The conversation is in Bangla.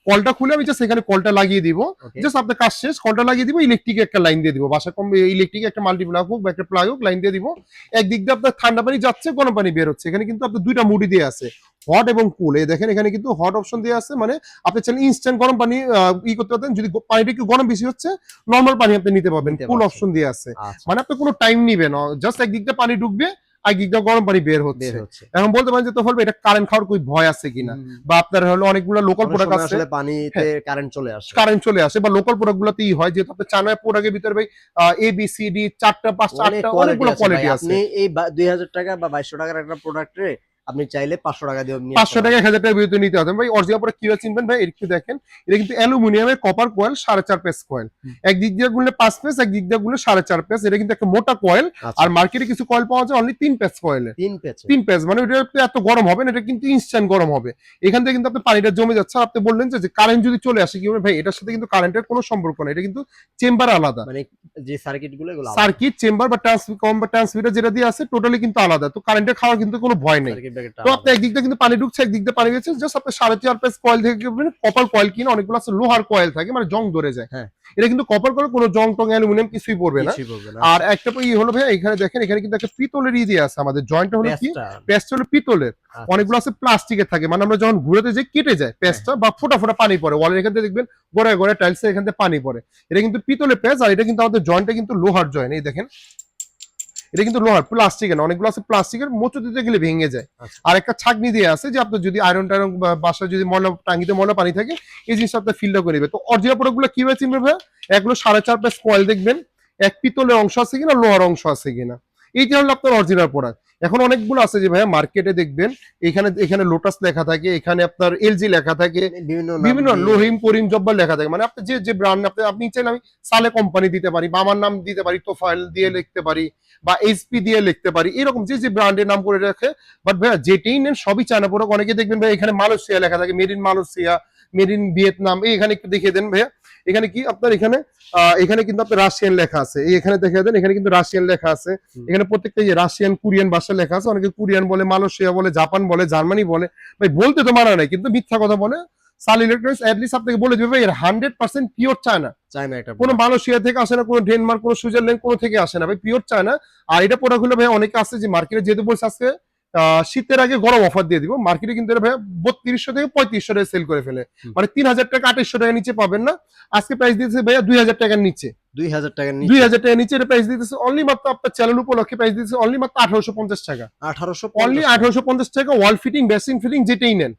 কলটা খুলে আমি জাস্ট এখানে কলটা লাগিয়ে দিব, জাস্ট আপনার কাজ শেষ, কলটা লাগিয়ে দিব, ইলেকট্রিক একটা লাইন দিয়ে দিব, বাসা কম ইলেকট্রিক একটা মাল্টিপ্লাগ হোক বা একটা প্লাগ হোক লাইন দিয়ে দিব। একদিক দিয়ে আপনার ঠান্ডা পানি যাচ্ছে, গরম পানি বের হচ্ছে। এখানে কিন্তু আপনার দুইটা মুডি দিয়ে আছে, হট এবং কুল। এই দেখেন এখানে কিন্তু হট অপশন দিয়ে আছে, মানে আপনি চাইলে ইনস্ট্যান্ট গরম পানি ই করতে পারতেন, যদি পানিটা একটু গরম বেশি হচ্ছে নর্মাল পানি আপনি নিতে পারবেন, কুল অপশন দিয়ে আছে। মানে আপনি কোনো টাইম নিবেন, জাস্ট একদিক দিয়ে পানি ঢুকবে, একদিক দিয়ে গরম পানি বের হচ্ছে। এখন বলতে পারেন যে তো বলবে এটা কারেন্ট খাওয়ার কোনো ভয় আছে কিনা, বা আপনার হলো অনেকগুলো লোকাল প্রোডাক্ট আছে আসলে পানিতে কারেন্ট চলে আসে, বা লোকাল প্রোডাক্ট গুলোতেই হয়, যেহেতু আপনি চায়না প্রোডাক্টের ভিতরে ভাই এ বি সি ডি 4টা 5টা 8টা অনেকগুলো কোয়ালিটি আছে। আপনি এই 2000 টাকা বা 2200 টাকার একটা প্রোডাক্টে আপনি চাইলে 500 টাকা দিয়ে 500 টাকা 1000 টাকার ভিতরে নিতে হবে ভাই। অরিজিনাল প্রোডাক্ট কিভাবে চিনবেন ভাই, একটু দেখেন, এটা কিন্তু অ্যালুমিনিয়ামের কপার কয়েল 4.5 পেস কয়েল, একদিক দিয়ে গুনলে 5 পেস, একদিক দিয়ে গুনলে 4.5 পেস। এটা কিন্তু একটা মোটা কয়েল, আর মার্কেটে কিছু কয়েল পাওয়া যায় অনলি 3 পেস কয়েলে, 3 পেস, মানে এটা এত গরম হবে না, এটা কিন্তু ইনস্ট্যান্ট গরম হবে। এখান থেকে কিন্তু আপনি পানিটা জমে যাচ্ছে। আর আপনি বললেন যে কারেন্ট যদি চলে আসে কি হবে ভাই, এটার সাথে কিন্তু কারেন্টের কোনো সম্পর্ক না, এটা কিন্তু চেম্বার আলাদা, মানে যে সার্কিটগুলো এগুলো সার্কিট চেম্বার বা ট্রান্সমিটার যেটা দিয়ে আছে টোটালি কিন্তু আলাদা, তো কারেন্টের খাওয়ার কিন্তু কোনো ভয় নেই। তো আপনি একদিক দিয়ে কিন্তু পানি ঢুকছে, একদিক দিয়ে পানি বেরোচ্ছে, জাস্ট আপনি 4.5 পেস কয়েল থেকে কপার কয়েল কিনে, অনেকগুলো আছে লোহার কয়েল থাকে, মানে জং ধরে যায়। এটা কিন্তু কপার কয়েল, কোনো জং টং অ্যালুমিনিয়াম কিছুই পড়বে না। আর একটা হলো ভাই, এখানে দেখেন এখানে কিন্তু একটা পিতলের দিয়ে আছে, আমাদের জয়েন্টটা হলো কি পেস্ট হলো পিতলের, অনেকগুলো আছে প্লাস্টিকের থাকে, মানে আমরা যখন ঘুরাতে যাই কেটে যায় পেস্টটা, বা ফোটা ফোটা পানি পড়ে ওয়ালের এখান থেকে, দেখবেন গোড়ায় গোড়ায় টাইলসে এখান থেকে পানি পড়ে। এটা কিন্তু পিতলের পেস্ট, আর এটা কিন্তু আমাদের জয়েন্টটা কিন্তু লোহার জয়েন্ট। এই দেখেন এটা কিন্তু লোহার, প্লাস্টিকের না, অনেকগুলো আছে প্লাস্টিকের, মোচু দিতে গেলে ভেঙে যায়। আর একটা ছাঁকনি দিয়ে আছে, যে আপনার যদি আয়রন টায়রন বাসায় যদি ময়লা টাঙ্গিতে ময়লা পানি থাকে, এই জিনিসটা আপনার ফিল্টার করে নেবে। তো অরিজিনাল প্রোডাক্টগুলো কিভাবে চিনবে ভাই, এগুলো 4.5 পেস কয়েল দেখবেন, এক পিতলের অংশ আছে কিনা, লোহার অংশ আছে কিনা, এইটা হলো আপনার অরিজিনাল প্রোডাক্ট। এখন অনেকগুলো আছে যে ভাইয়া মার্কেটে দেখবেন, এখানে লোটাস লেখা থাকে, এখানে আপনার এলজি লেখা থাকে, বিভিন্ন লোহিম করিম জব্বার লেখা থাকে, মানে আপনি যে ব্র্যান্ড আপনি চাইলে আমি সালে কোম্পানি দিতে পারি, বা আমার নাম দিতে পারি, তোফাইল দিয়ে লিখতে পারি, বা এইচপি দিয়ে লিখতে পারি, এরকম যে ব্র্যান্ডের নাম করে রাখে। বাট ভাইয়া যেটাই নেন সবই চায়না প্রোডাক্ট। অনেকে দেখবেন ভাই এখানে মালয়েশিয়া লেখা থাকে, made in Malaysia, made in Vietnam, এখানে একটু দেখিয়ে দেন ভাইয়া, এখানে কি আপনার এখানে কিন্তু আপনার রাশিয়ান লেখা আছে, এখানে দেখে দেন, এখানে কিন্তু রাশিয়ান লেখা আছে, এখানে প্রত্যেকটা রাশিয়ান কোরিয়ান ভাষা লেখা আছে। অনেকে কোরিয়ান বলে, মালয়েশিয়া বলে, জাপান বলে, জার্মানি বলে, ভাই বলতে তো মানা নাই, কিন্তু মিথ্যা কথা বলে। সাল ইলেকট্রনিক্স এটলিস্ট আপনাকে বলে দিবে ভাই এর 100% পিওর চায়না, কোনো মালয়েশিয়া থেকে আসে না, কোনো ডেনমার্ক, কোনো সুইজারল্যান্ড কোনো থেকে আসে না ভাই, পিওর চায়না। আর এটা প্রোডাক্ট হলো ভাই অনেকে আছে যে মার্কেটে যেহেতু বলছে আজকে শীতের আগে গরম অফার দিয়ে দিব, মার্কেটে কিন্তু এটা ভাই 3200 থেকে 3500 টাকা সেল করে ফেলে, মানে 3000 টাকা 2800 টাকা নিচে পাবেন না। আজকে প্রাইস দিতেছে ভাইয়া 2000 টাকার নিচে, 2000 টাকার নিচে এটা প্রাইস দিতেছে অনলি মাত্র আপনার চ্যানেল উপলক্ষে, প্রাইস দিতেছে অনলি মাত্র 1850 টাকা, অনলি 1850 টাকা। ওয়াল ফিটিং, বেসিন ফিটিং যেটাই নেন